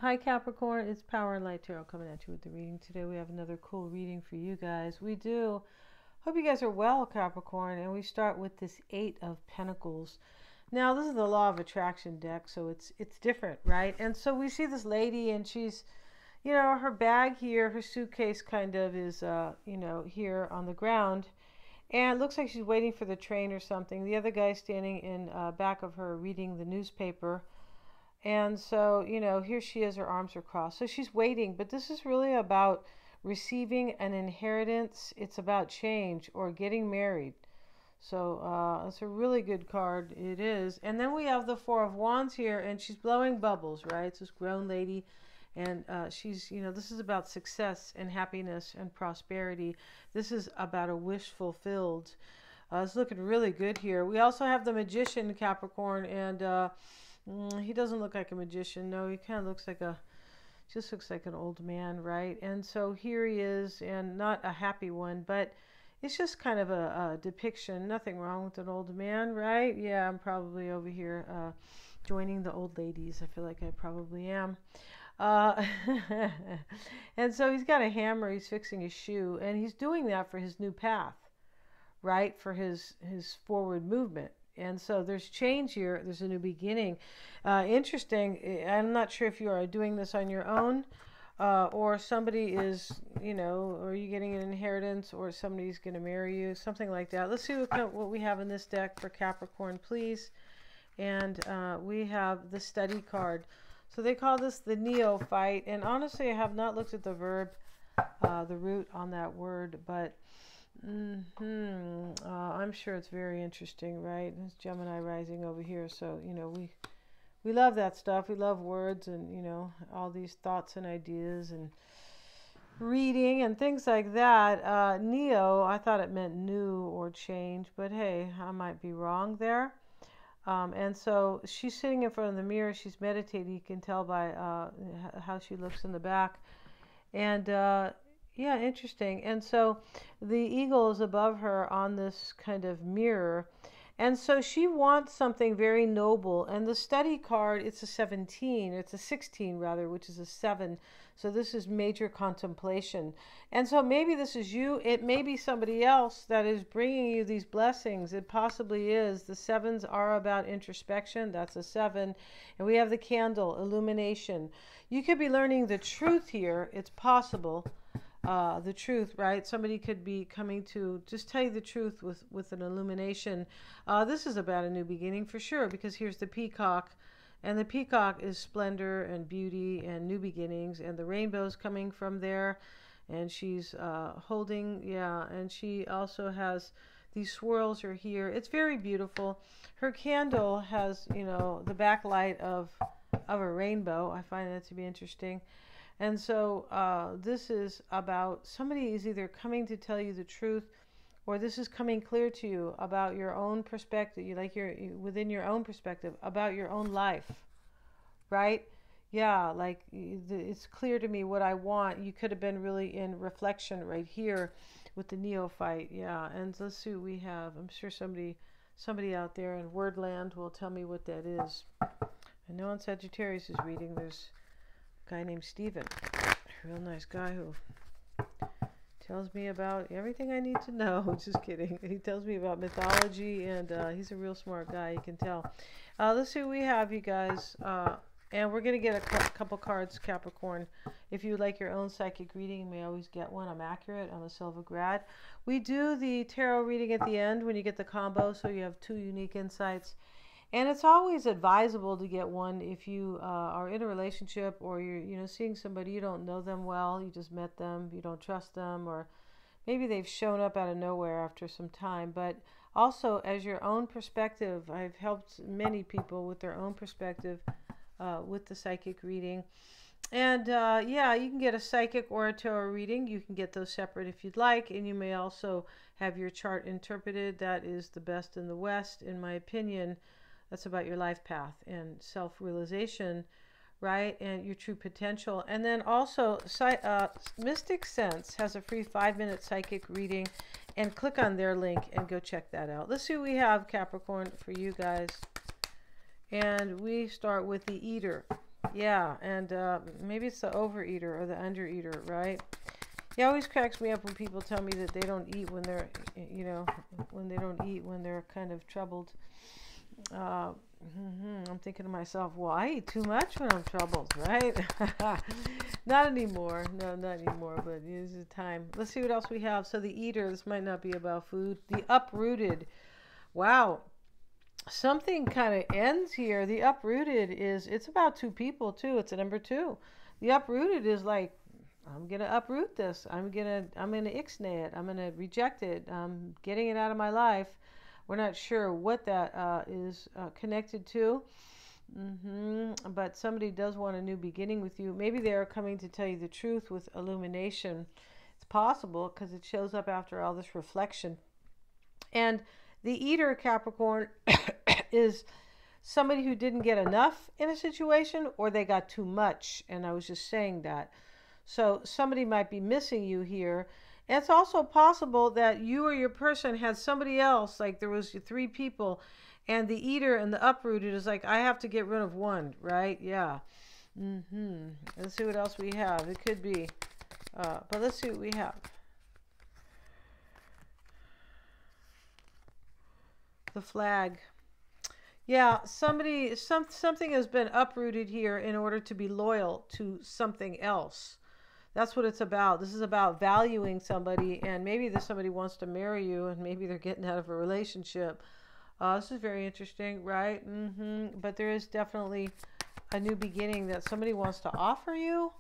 Hi Capricorn, it's Power and Light Tarot coming at you with the reading. Today we have another cool reading for you guys. We do. Hope you guys are well, Capricorn, and we start with this Eight of Pentacles. Now, this is the Law of Attraction deck, so it's different, right? And so we see this lady, and she's, her bag here, her suitcase kind of is, here on the ground. And it looks like she's waiting for the train or something. The other guy's standing in back of her reading the newspaper. And so, here she is, her arms are crossed. So she's waiting, but this is really about receiving an inheritance. It's about change or getting married. So it's a really good card. It is. And then we have the Four of Wands here, and she's blowing bubbles, right? It's this grown lady. And she's, this is about success and happiness and prosperity. This is about a wish fulfilled. It's looking really good here. We also have the Magician, Capricorn, and he doesn't look like a magician. No, he kind of looks like just looks like an old man, right? And so here he is, and not a happy one, but it's just kind of a depiction. Nothing wrong with an old man, right? Yeah, I'm probably over here joining the old ladies. I feel like I probably am. Uh, and so he's got a hammer. He's fixing his shoe, and he's doing that for his new path, right? For his forward movement. And so there's change here. There's a new beginning. Interesting. I'm not sure if you are doing this on your own or somebody is, or you getting an inheritance or somebody's going to marry you, something like that. Let's see what we have in this deck for Capricorn, please. And we have the study card. So they call this the neophyte. And honestly, I have not looked at the verb, the root on that word, but I'm sure it's very interesting, right? It's Gemini rising over here, so we love that stuff. We love words and all these thoughts and ideas and reading and things like that. Neo, I thought it meant new or change, but hey, I might be wrong there. And so she's sitting in front of the mirror. She's meditating. You can tell by how she looks in the back, and yeah, interesting. And so the eagle is above her on this kind of mirror. And so she wants something very noble. And the study card, it's a 17, it's a 16 rather, which is a 7. So this is major contemplation. And so maybe this is you. It may be somebody else that is bringing you these blessings. It possibly is. The 7s are about introspection. That's a 7. And we have the candle, illumination. You could be learning the truth here. It's possible. The truth, right? Somebody could be coming to just tell you the truth with an illumination. This is about a new beginning for sure, because here's the peacock, and the peacock is splendor and beauty and new beginnings, and the rainbow's coming from there, and she's holding, yeah, and she also has these swirls are here. It's very beautiful. Her candle has, the backlight of a rainbow. I find that to be interesting. And so this is about somebody is either coming to tell you the truth, or this is coming clear to you about your own perspective, within your own perspective about your own life, right? Yeah, like it's clear to me what I want. You could have been really in reflection right here with the neophyte. Yeah, and let's see what we have. I'm sure somebody out there in Wordland will tell me what that is. I know on Sagittarius is reading there's guy named Steven, a real nice guy who tells me about everything I need to know. Just kidding. He tells me about mythology, and he's a real smart guy, you can tell. Let's see what we have, you guys. And we're going to get a couple cards, Capricorn. If you would like your own psychic reading, you may always get one. I'm accurate. I'm a Silva grad. We do the tarot reading at the end when you get the combo, so you have 2 unique insights. And it's always advisable to get one if you are in a relationship, or you're seeing somebody, you don't know them well, you just met them, you don't trust them, or maybe they've shown up out of nowhere after some time. But also as your own perspective, I've helped many people with their own perspective with the psychic reading. And yeah, you can get a psychic or a tarot reading. You can get those separate if you'd like, and you may also have your chart interpreted. That is the best in the West, in my opinion. That's about your life path and self-realization, right? And your true potential. And then also, Mystic Sense has a free 5-minute psychic reading. And click on their link and go check that out. Let's see what we have, Capricorn, for you guys. And we start with the Eater. Yeah, and maybe it's the overeater or the undereater, right? It always cracks me up when people tell me that they don't eat when they're, when they don't eat when they're kind of troubled. Uh, I'm thinking to myself, well, I eat too much when I'm troubled, right? Not anymore. No, not anymore, but it's the time. Let's see what else we have. So the eater, this might not be about food. The uprooted. Wow. Something kind of ends here. The uprooted it's about two people too. It's a number two. The uprooted is like, I'm gonna uproot this. I'm gonna ixnay it. I'm gonna reject it. I'm getting it out of my life. We're not sure what that is connected to. But somebody does want a new beginning with you. Maybe they are coming to tell you the truth with illumination. It's possible because it shows up after all this reflection. And the eater, Capricorn, is somebody who didn't get enough in a situation, or they got too much. And I was just saying that. So somebody might be missing you here. And it's also possible that you or your person had somebody else, like there was three people, and the eater and the uprooted is like, I have to get rid of one, right? Yeah. Let's see what else we have. It could be, but let's see what we have. The flag. Yeah, something has been uprooted here in order to be loyal to something else. That's what it's about. This is about valuing somebody, and maybe somebody wants to marry you, and maybe they're getting out of a relationship. This is very interesting, right? But there is definitely a new beginning that somebody wants to offer you.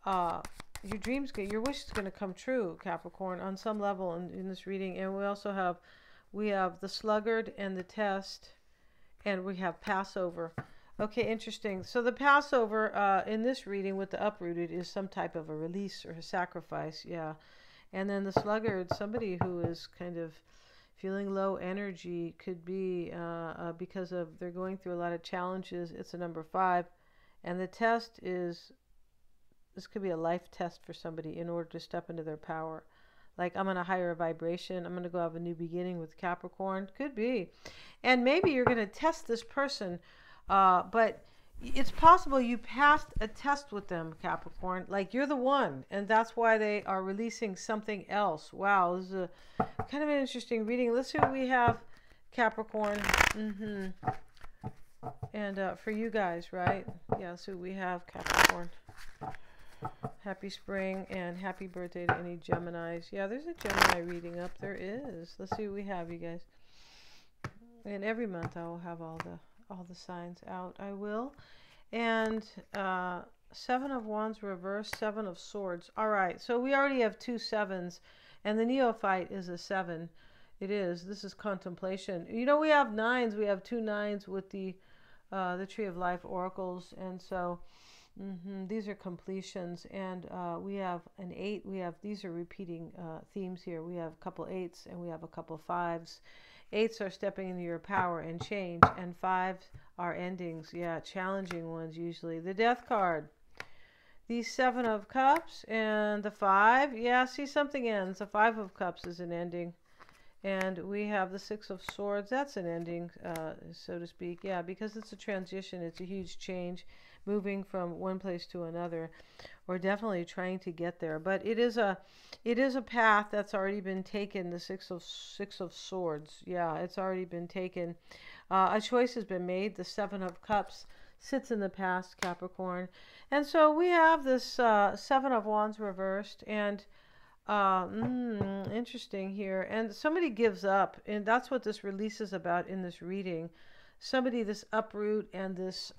Your dreams, your wish is going to come true, Capricorn, on some level in this reading. And we also have, the sluggard and the test, and we have Passover. Okay, interesting. So the Passover in this reading with the uprooted is some type of a release or a sacrifice, yeah. And then the sluggard, somebody who is kind of feeling low energy, could be because they're going through a lot of challenges. It's a number 5. And the test is, this could be a life test for somebody in order to step into their power. Like, I'm on a higher vibration. I'm going to go have a new beginning with Capricorn. Could be. And maybe you're going to test this person. But it's possible you passed a test with them, Capricorn. Like, you're the one. And that's why they are releasing something else. Wow, this is a kind of an interesting reading. Let's see what we have, Capricorn. And for you guys, right? Yeah, so we have Capricorn. Happy spring and happy birthday to any Geminis. Yeah, there's a Gemini reading up. There is. Let's see what we have, you guys. And every month I will have all the signs out. I will. And 7 of Wands reversed, 7 of Swords. All right, so we already have 2 7s, and the neophyte is a 7. It is. This is contemplation. You know, we have 9s. We have 2 9s with the Tree of Life oracles, and so these are completions. And we have an 8. These are repeating themes here. We have a couple 8s and we have a couple 5s. 8s are stepping into your power and change, and 5s are endings. Yeah, challenging ones usually. The Death card. The 7 of Cups and the 5. Yeah, see, something ends. The 5 of Cups is an ending. And we have the 6 of Swords. That's an ending, so to speak. Yeah, because it's a transition. It's a huge change, moving from one place to another. We're definitely trying to get there. But it is a path that's already been taken, the 6 of Swords. Yeah, it's already been taken. A choice has been made. The 7 of Cups sits in the past, Capricorn. And so we have this 7 of Wands reversed, and interesting here. And somebody gives up, and that's what this release is about in this reading. Somebody, this uproot and this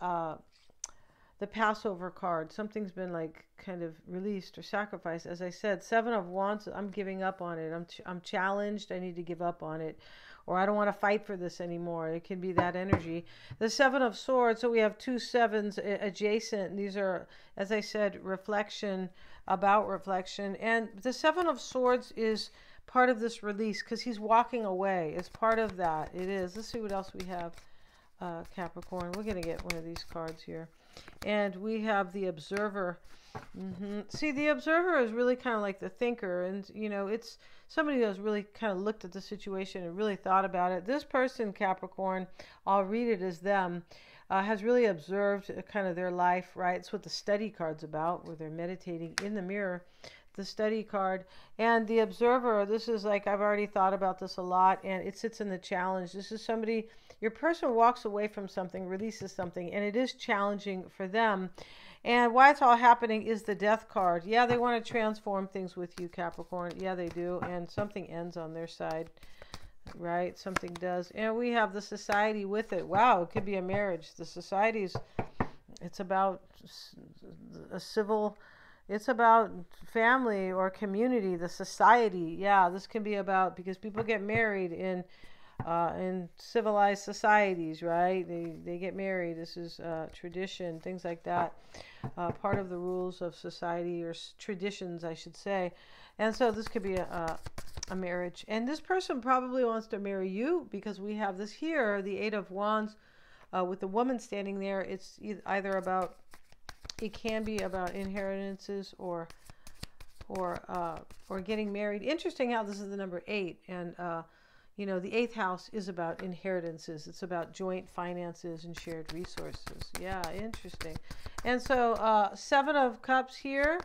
the Passover card, something's been like kind of released or sacrificed. As I said, 7 of Wands, I'm giving up on it. I'm challenged. I need to give up on it, or I don't want to fight for this anymore. It can be that energy. The 7 of Swords, so we have 2 7s adjacent, and these are, as I said, reflection, about reflection. And the 7 of Swords is part of this release because he's walking away. It's part of that. It is. Let's see what else we have, Capricorn. We're going to get one of these cards here. And we have the Observer. See, the Observer is really kind of like the thinker, and you know, it's somebody who has really kind of looked at the situation and really thought about it. This person, Capricorn, I'll read it as them. has really observed kind of their life, right? It's what the study card's about, where they're meditating in the mirror. The study card and the observer, this is like, I've already thought about this a lot, and it sits in the challenge. This is somebody, your person walks away from something, releases something, and it is challenging for them. And why it's all happening is the death card. Yeah, they want to transform things with you, Capricorn. Yeah, they do. And something ends on their side, right? Something does. And we have the society with it. Wow, it could be a marriage. The society's, it's about a civil, it's about family or community, the society. Yeah, this can be about, because people get married in civilized societies, right? They get married. This is tradition, things like that. Part of the rules of society, or traditions, I should say. And so this could be a marriage. And this person probably wants to marry you, because we have this here, the Eight of Wands, with the woman standing there. It's either about, it can be about inheritances or getting married. Interesting how this is the number 8, and you know, the 8th house is about inheritances. It's about joint finances and shared resources. Yeah, interesting. And so 7 of Cups here,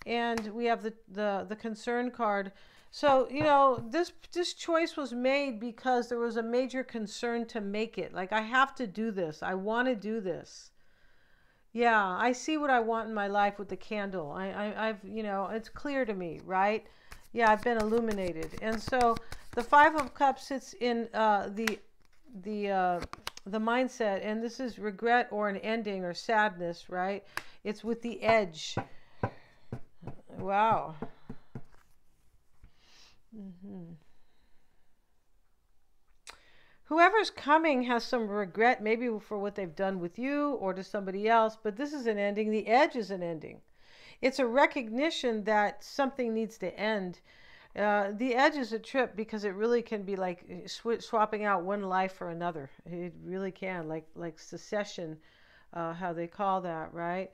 and we have the concern card. So, you know, this choice was made because there was a major concern to make it. Like, I have to do this. I want to do this. Yeah, I see what I want in my life with the candle. I've, you know, it's clear to me, right? Yeah, I've been illuminated. And so the 5 of Cups sits in the mindset, and this is regret or an ending or sadness, right? It's with the edge. Wow. Whoever's coming has some regret, maybe for what they've done with you or to somebody else, but this is an ending. The edge is an ending. It's a recognition that something needs to end. The edge is a trip, because it really can be like swapping out one life for another. It really can, like secession, how they call that, right?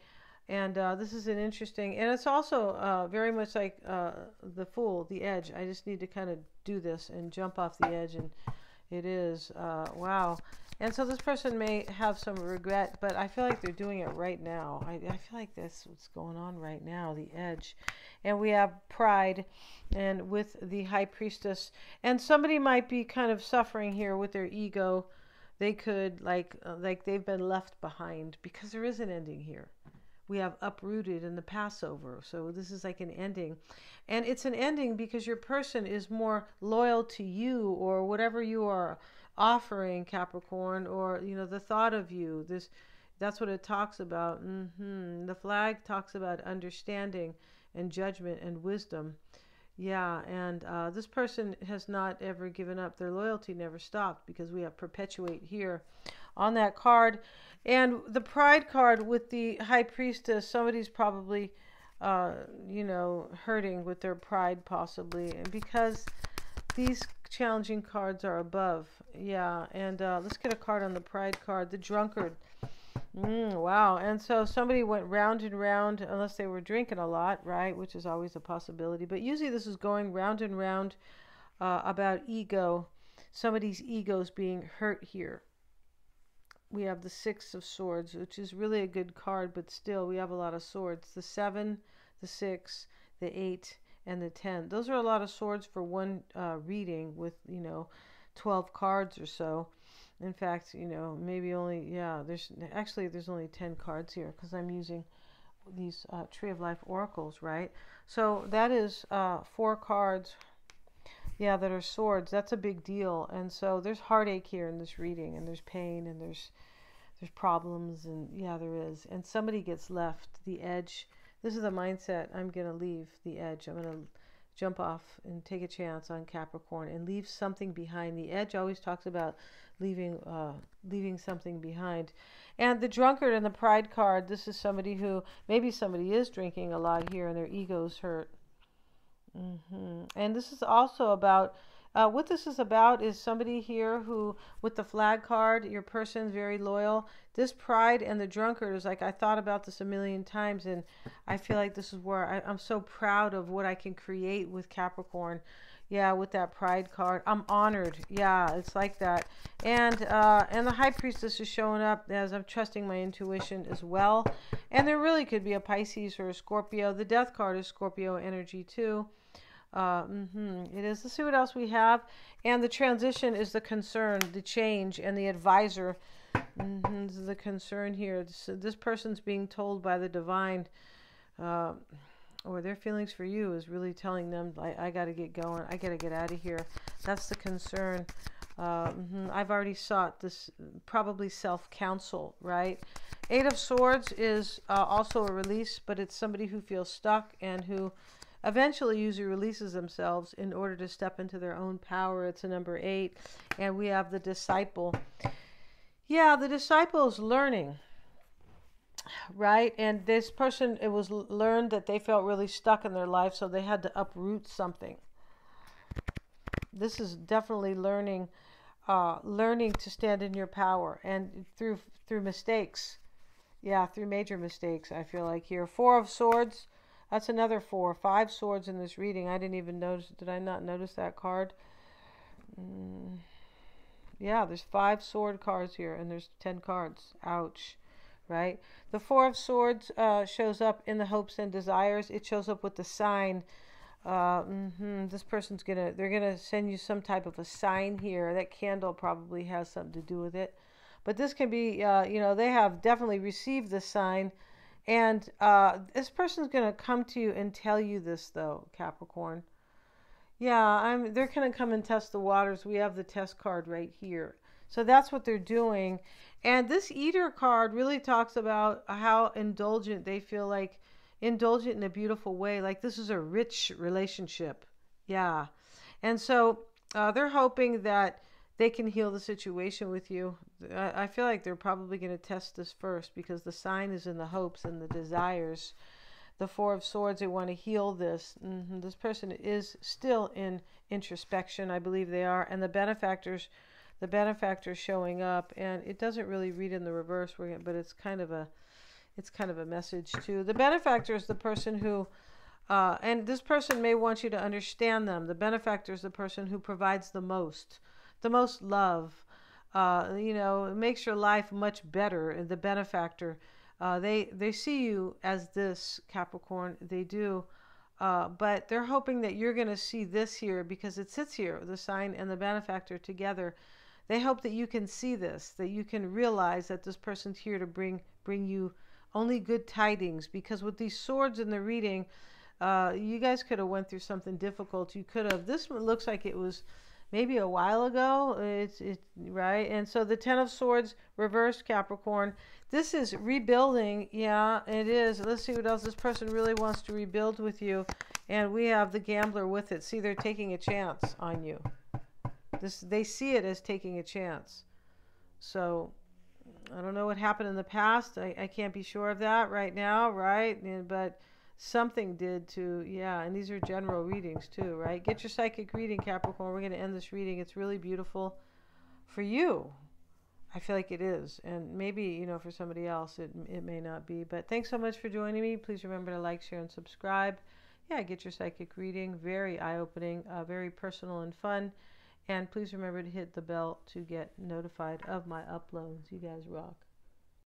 And this is an interesting, and it's also very much like the Fool, the edge. I just need to kind of do this and jump off the edge, and it is, wow. And so this person may have some regret, but I feel like they're doing it right now. I feel like that's what's going on right now, the edge. And we have pride, and with the High Priestess. And somebody might be kind of suffering here with their ego. They could, like they've been left behind, because there is an ending here. We have uprooted in the Passover. So this is like an ending. And it's an ending because your person is more loyal to you, or whatever you are offering, Capricorn, or, you know, the thought of you. That's what it talks about. The flag talks about understanding and judgment and wisdom. Yeah, and this person has not ever given up. Their loyalty never stopped, because we have perpetuate here on that card. And the pride card with the High Priestess, somebody's probably, you know, hurting with their pride, possibly, and because these challenging cards are above. Yeah, and let's get a card on the pride card, the Drunkard. Wow. And so somebody went round and round, unless they were drinking a lot, right? Which is always a possibility. But usually this is going round and round about ego. Somebody's ego's being hurt here. We have the 6 of Swords, which is really a good card, but still we have a lot of swords. The 7, the 6, the 8, and the 10. Those are a lot of swords for one reading with, you know, 12 cards or so. In fact, you know, maybe only, yeah, there's only 10 cards here, because I'm using these Tree of Life oracles, right? So that is 4 cards, yeah, that are swords. That's a big deal. And so there's heartache here in this reading, and there's pain, and there's problems, and yeah, there is. And somebody gets left, the edge. This is the mindset. I'm going to leave the edge. I'm going to jump off and take a chance on Capricorn and leave something behind. The edge always talks about leaving something behind. And the Drunkard and the Pride card, this is somebody who, maybe somebody is drinking a lot here and their ego's hurt. And this is also about, what this is about is somebody here who, with the Flag card, your person's very loyal. This Pride and the Drunkard is like, I thought about this a million times, and I feel like this is where I'm so proud of what I can create with Capricorn. Yeah, with that pride card. I'm honored. Yeah, it's like that. And the High Priestess is showing up as I'm trusting my intuition as well. And there really could be a Pisces or a Scorpio. The Death card is Scorpio energy too. It is. Let's see what else we have. And the transition is the concern, the change, and the advisor. This is the concern here. This person's being told by the divine, or their feelings for you is really telling them, I got to get going. I got to get out of here. That's the concern. I've already sought this, probably self-counsel, right? Eight of Swords is also a release, but it's somebody who feels stuck and who eventually usually releases themselves in order to step into their own power. It's a number 8. And we have the disciple. Yeah, the disciple is learning, right? And this person, it was learned that they felt really stuck in their life, so they had to uproot something. This is definitely learning to stand in your power, and through mistakes. Yeah, through major mistakes, I feel like here. 4 of Swords. That's another 4. 5 swords in this reading. I didn't even notice. Did I not notice that card? Yeah, there's 5 sword cards here, and there's 10 cards. Ouch. Right? The 4 of Swords shows up in the hopes and desires. It shows up with the sign. This person's they're gonna send you some type of a sign here. That candle probably has something to do with it. But this can be, they have definitely received the sign. And this person's going to come to you and tell you this, though, Capricorn. Yeah, they're going to come and test the waters. We have the test card right here. So that's what they're doing. And this Eater card really talks about how indulgent they feel, like indulgent in a beautiful way. Like this is a rich relationship. Yeah. And so they're hoping that they can heal the situation with you. I feel like they're probably going to test this first because the sign is in the hopes and the desires. The 4 of Swords, they want to heal this. This person is still in introspection. I believe they are. And the benefactor's showing up. And it doesn't really read in the reverse, but it's kind of a message too. The benefactor is the person who, and this person may want you to understand them. The benefactor is the person who provides the most love, it makes your life much better. The benefactor, they see you as this, Capricorn. They do, but they're hoping that you're going to see this here because it sits here, the sign and the benefactor together. They hope that you can see this, that you can realize that this person's here to bring you only good tidings. Because with these swords in the reading, you guys could have went through something difficult. You could have. This one looks like it was maybe a while ago. It's right. And so the 10 of Swords reversed, Capricorn. This is rebuilding. Yeah, it is. Let's see what else. This person really wants to rebuild with you. And we have the Gambler with it. See, they're taking a chance on you. They see it as taking a chance. So I don't know what happened in the past. I can't be sure of that right now, right? But something did to, yeah, and these are general readings too, right? Get your psychic reading, Capricorn. We're going to end this reading. It's really beautiful for you. I feel like it is. And maybe, for somebody else, it may not be. But thanks so much for joining me. Please remember to like, share, and subscribe. Yeah, get your psychic reading. Very eye-opening, very personal and fun. And please remember to hit the bell to get notified of my uploads. You guys rock.